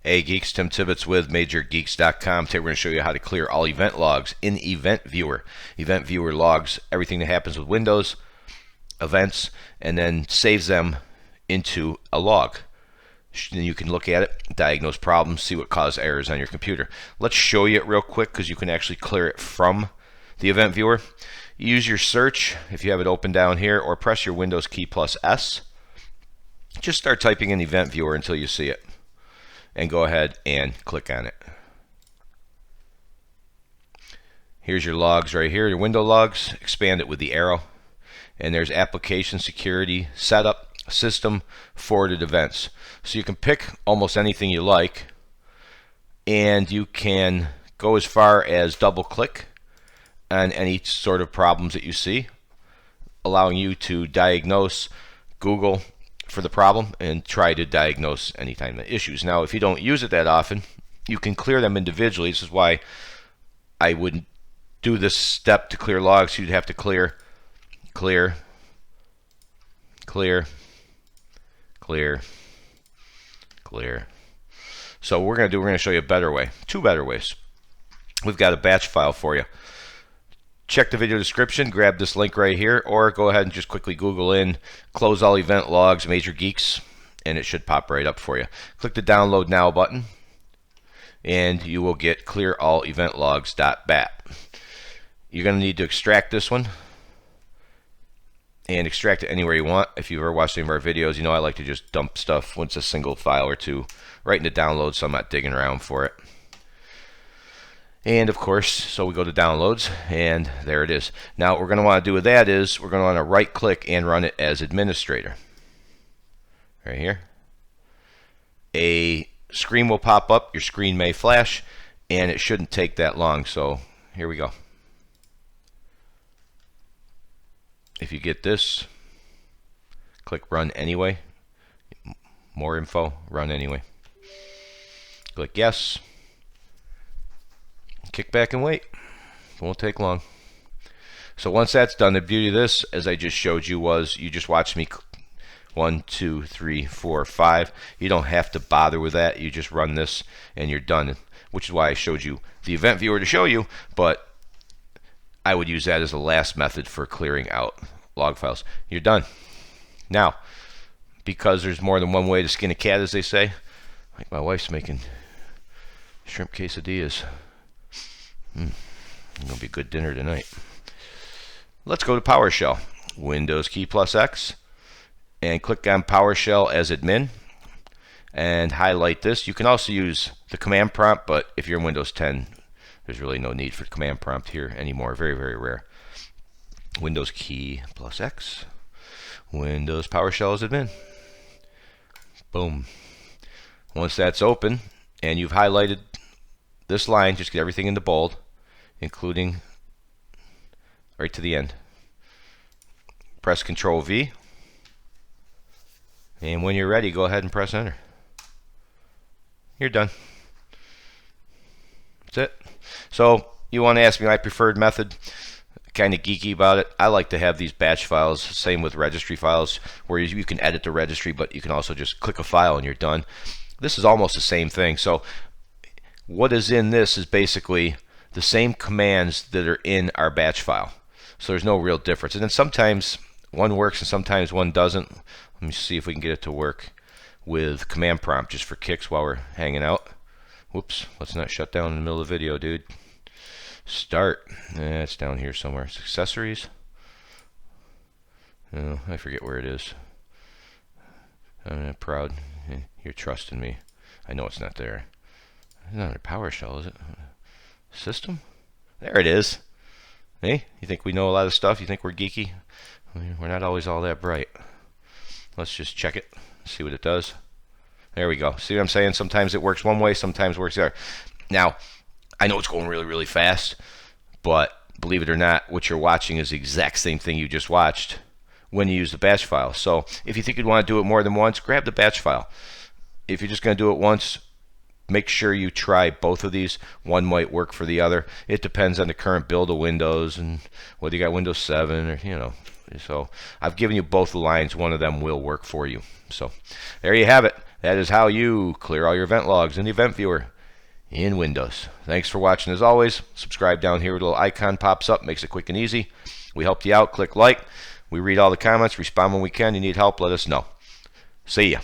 Hey geeks, Tim Tibbetts with MajorGeeks.com. Today we're going to show you how to clear all event logs in Event Viewer. Event Viewer logs everything that happens with Windows, events, and then saves them into a log. Then you can look at it, diagnose problems, see what caused errors on your computer. Let's show you it real quick because you can actually clear it from the Event Viewer. Use your search if you have it open down here, or press your Windows key plus S. Just start typing in Event Viewer until you see it, and go ahead and click on it. Here's your logs right here, your window logs. Expand it with the arrow, and there's application, security, setup, system, forwarded events. So you can pick almost anything you like, and you can go as far as double click on any sort of problems that you see, allowing you to diagnose Google for the problem and try to diagnose any time the issues. Now, if you don't use it that often, you can clear them individually. This is why I wouldn't do this step to clear logs. You'd have to clear, clear, clear, clear, clear. So we're going to show you a better way, two better ways. We've got a batch file for you. Check the video description, grab this link right here, or go ahead and just quickly Google in close all event logs Major Geeks, and it should pop right up for you. Click the download now button, and you will get clearalleventlogs.bat. You're going to need to extract this one and extract it anywhere you want. If you've ever watched any of our videos, you know I like to just dump stuff when it's a single file or two right into download, so I'm not digging around for it. And of course, so we go to downloads, and there it is. Now what we're going to want to do with that is we're going to want to right click and run it as administrator. Right here. A screen will pop up, your screen may flash, and it shouldn't take that long. So here we go. If you get this, click run anyway. More info, run anyway. Click yes. Kick back and wait. It won't take long. So once that's done, the beauty of this, as I just showed you, was you just watch me 1, 2, 3, 4, 5. You don't have to bother with that. You just run this and you're done, which is why I showed you the event viewer to show you, but I would use that as a last method for clearing out log files. You're done. Now, because there's more than one way to skin a cat, as they say, like my wife's making shrimp quesadillas. Gonna be a good dinner tonight. Let's go to PowerShell. Windows key plus X, and click on PowerShell as admin, and highlight this. You can also use the command prompt, but if you're in Windows 10, there's really no need for the command prompt here anymore. Very, very rare. Windows key plus X, Windows PowerShell as admin. Boom. Once that's open and you've highlighted this line, just get everything into bold, including right to the end. Press Control V, and when you're ready, go ahead and press enter. You're done. That's it. So you want to ask me my preferred method? Kind of geeky about it. I like to have these batch files, same with registry files, where you can edit the registry, but you can also just click a file and you're done. This is almost the same thing. So what is in this is basically the same commands that are in our batch file. So there's no real difference. And then sometimes one works and sometimes one doesn't. Let me see if we can get it to work with command prompt just for kicks while we're hanging out. Whoops, let's not shut down in the middle of the video, dude. Start. It's down here somewhere. Accessories. Oh, I forget where it is. I'm not proud. You're trusting me. I know it's not there. It's not under PowerShell, is it? System? There it is. Hey, you think we know a lot of stuff? You think we're geeky? We're not always all that bright. Let's just check it, see what it does. There we go. See what I'm saying? Sometimes it works one way, sometimes it works the other. Now, I know it's going really, really fast, but believe it or not, what you're watching is the exact same thing you just watched when you use the batch file. So if you think you'd want to do it more than once, grab the batch file. If you're just going to do it once, make sure you try both of these. One might work for the other. It depends on the current build of Windows and whether you got Windows 7 or, you know. So I've given you both the lines. One of them will work for you. So there you have it. That is how you clear all your event logs in the event viewer in Windows. Thanks for watching as always. Subscribe down here. A little icon pops up. Makes it quick and easy. We helped you out. Click like. We read all the comments. Respond when we can. You need help, let us know. See ya.